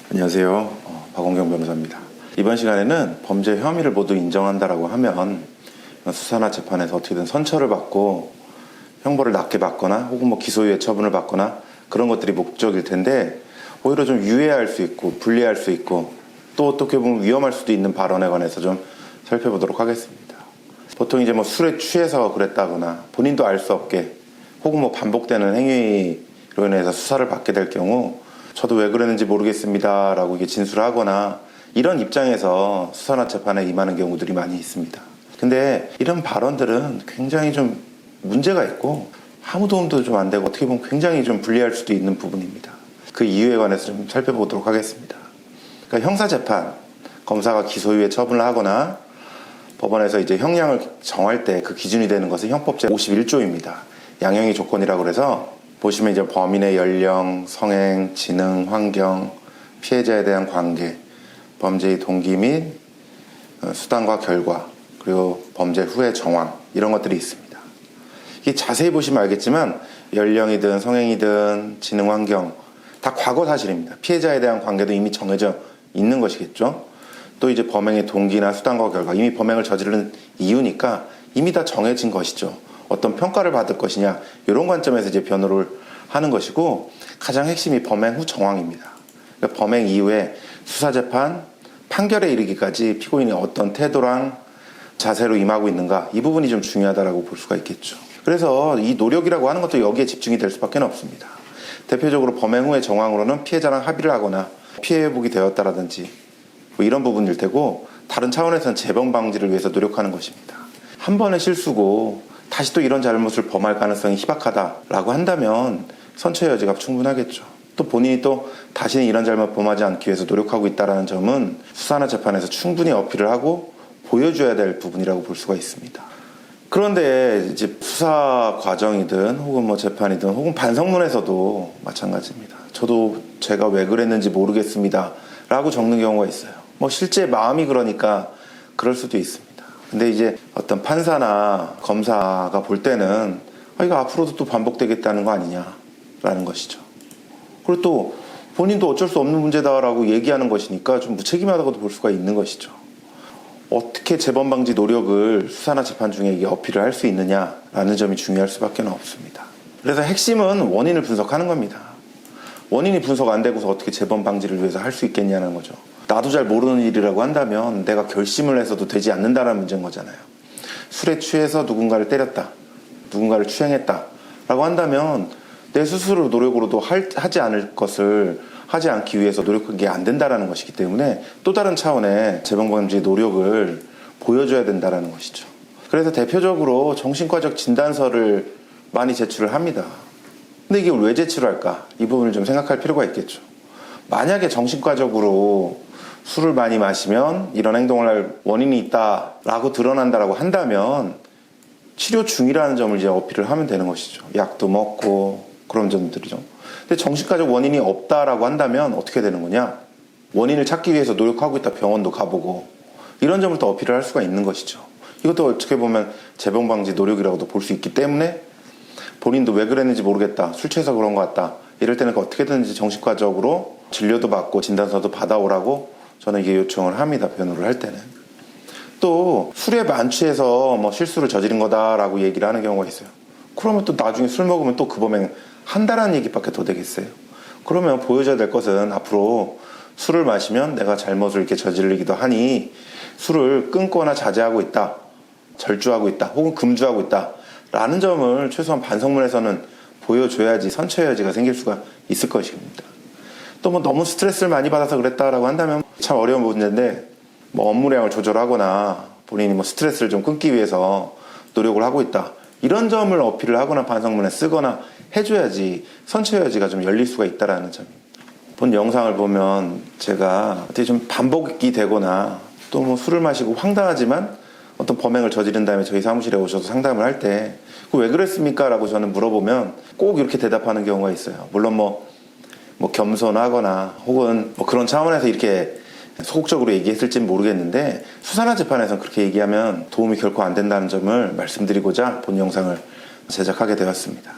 안녕하세요. 박원경 변호사입니다. 이번 시간에는 범죄 혐의를 모두 인정한다라고 하면 수사나 재판에서 어떻게든 선처를 받고 형벌을 낮게 받거나 혹은 기소유예 처분을 받거나 그런 것들이 목적일 텐데, 오히려 좀 유예할 수 있고 불리할 수 있고 또 어떻게 보면 위험할 수도 있는 발언에 관해서 좀 살펴보도록 하겠습니다. 보통 이제 술에 취해서 그랬다거나 본인도 알 수 없게 혹은 반복되는 행위로 인해서 수사를 받게 될 경우, 저도 왜 그랬는지 모르겠습니다 라고 진술을 하거나 이런 입장에서 수사나 재판에 임하는 경우들이 많이 있습니다. 근데 이런 발언들은 굉장히 좀 문제가 있고 아무 도움도 좀 안 되고 어떻게 보면 굉장히 좀 불리할 수도 있는 부분입니다. 그 이유에 관해서 좀 살펴보도록 하겠습니다. 그러니까 형사재판, 검사가 기소유예 처분을 하거나 법원에서 이제 형량을 정할 때 그 기준이 되는 것은 형법 제51조입니다. 양형의 조건이라고 그래서 보시면 이제 범인의 연령, 성행, 지능, 환경, 피해자에 대한 관계, 범죄의 동기 및 수단과 결과, 그리고 범죄 후의 정황, 이런 것들이 있습니다. 이게 자세히 보시면 알겠지만 연령이든 성행이든 지능, 환경 다 과거 사실입니다. 피해자에 대한 관계도 이미 정해져 있는 것이겠죠. 또 이제 범행의 동기나 수단과 결과, 이미 범행을 저지르는 이유니까 이미 다 정해진 것이죠. 어떤 평가를 받을 것이냐, 이런 관점에서 이제 변호를 하는 것이고, 가장 핵심이 범행 후 정황입니다. 그러니까 범행 이후에 수사재판, 판결에 이르기까지 피고인이 어떤 태도랑 자세로 임하고 있는가, 이 부분이 좀 중요하다고 볼 수가 있겠죠. 그래서 이 노력이라고 하는 것도 여기에 집중이 될 수밖에 없습니다. 대표적으로 범행 후의 정황으로는 피해자랑 합의를 하거나 피해 회복이 되었다라든지 이런 부분일 테고, 다른 차원에서는 재범 방지를 위해서 노력하는 것입니다. 한 번의 실수고 다시 또 이런 잘못을 범할 가능성이 희박하다라고 한다면 선처의 여지가 충분하겠죠. 또 본인이 또 다시는 이런 잘못 범하지 않기 위해서 노력하고 있다는 점은 수사나 재판에서 충분히 어필을 하고 보여줘야 될 부분이라고 볼 수가 있습니다. 그런데 이제 수사 과정이든 혹은 재판이든 혹은 반성문에서도 마찬가지입니다. 저도 제가 왜 그랬는지 모르겠습니다 라고 적는 경우가 있어요. 실제 마음이 그러니까 그럴 수도 있습니다. 근데 이제 어떤 판사나 검사가 볼 때는 이거 앞으로도 또 반복되겠다는 거 아니냐라는 것이죠. 그리고 또 본인도 어쩔 수 없는 문제다라고 얘기하는 것이니까 좀 무책임하다고도 볼 수가 있는 것이죠. 어떻게 재범 방지 노력을 수사나 재판 중에 이게 어필을 할 수 있느냐라는 점이 중요할 수밖에 없습니다. 그래서 핵심은 원인을 분석하는 겁니다. 원인이 분석 안 되고서 어떻게 재범 방지를 위해서 할 수 있겠냐는 거죠. 나도 잘 모르는 일이라고 한다면 내가 결심을 해서도 되지 않는다는 문제인 거잖아요. 술에 취해서 누군가를 때렸다, 누군가를 추행했다 라고 한다면 내 스스로 노력으로도 하지 않을 것을 하지 않기 위해서 노력하기 안 된다는 것이기 때문에 또 다른 차원의 재범 방지 노력을 보여줘야 된다는 것이죠. 그래서 대표적으로 정신과적 진단서를 많이 제출을 합니다. 근데 이게 왜 제출할까? 이 부분을 좀 생각할 필요가 있겠죠. 만약에 정신과적으로 술을 많이 마시면 이런 행동을 할 원인이 있다라고 드러난다라고 한다면 치료 중이라는 점을 이제 어필을 하면 되는 것이죠. 약도 먹고 그런 점들이죠. 근데 정신과적 원인이 없다라고 한다면 어떻게 되는 거냐? 원인을 찾기 위해서 노력하고 있다, 병원도 가보고 이런 점을 또 어필을 할 수가 있는 것이죠. 이것도 어떻게 보면 재범 방지 노력이라고도 볼 수 있기 때문에 본인도 왜 그랬는지 모르겠다, 술 취해서 그런 것 같다, 이럴 때는 어떻게든지 정신과적으로 진료도 받고 진단서도 받아오라고 저는 이게 요청을 합니다. 변호를 할 때는. 또 술에 만취해서 실수를 저지른 거다라고 얘기를 하는 경우가 있어요. 그러면 또 나중에 술 먹으면 또 그 범행 한다라는 얘기밖에 더 되겠어요. 그러면 보여줘야 될 것은 앞으로 술을 마시면 내가 잘못을 이렇게 저지르기도 하니 술을 끊거나 자제하고 있다, 절주하고 있다, 혹은 금주하고 있다 라는 점을 최소한 반성문에서는 보여줘야지 선처의 여지가 생길 수가 있을 것입니다. 또 너무 스트레스를 많이 받아서 그랬다라고 한다면 참 어려운 문제인데, 업무량을 조절하거나 본인이 스트레스를 좀 끊기 위해서 노력을 하고 있다, 이런 점을 어필을 하거나 반성문에 쓰거나 해줘야지 선처의 여지가 좀 열릴 수가 있다라는 점입니다. 본 영상을 보면 제가 어떻게 좀 반복이 되거나 또 술을 마시고 황당하지만 어떤 범행을 저지른 다음에 저희 사무실에 오셔서 상담을 할 때 왜 그랬습니까? 라고 저는 물어보면 꼭 이렇게 대답하는 경우가 있어요. 물론 겸손하거나 혹은 그런 차원에서 이렇게 소극적으로 얘기했을지는 모르겠는데, 수사나 재판에서는 그렇게 얘기하면 도움이 결코 안 된다는 점을 말씀드리고자 본 영상을 제작하게 되었습니다.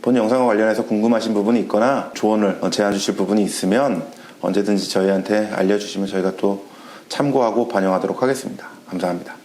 본 영상과 관련해서 궁금하신 부분이 있거나 조언을 제안 주실 부분이 있으면 언제든지 저희한테 알려주시면 저희가 또 참고하고 반영하도록 하겠습니다. 감사합니다.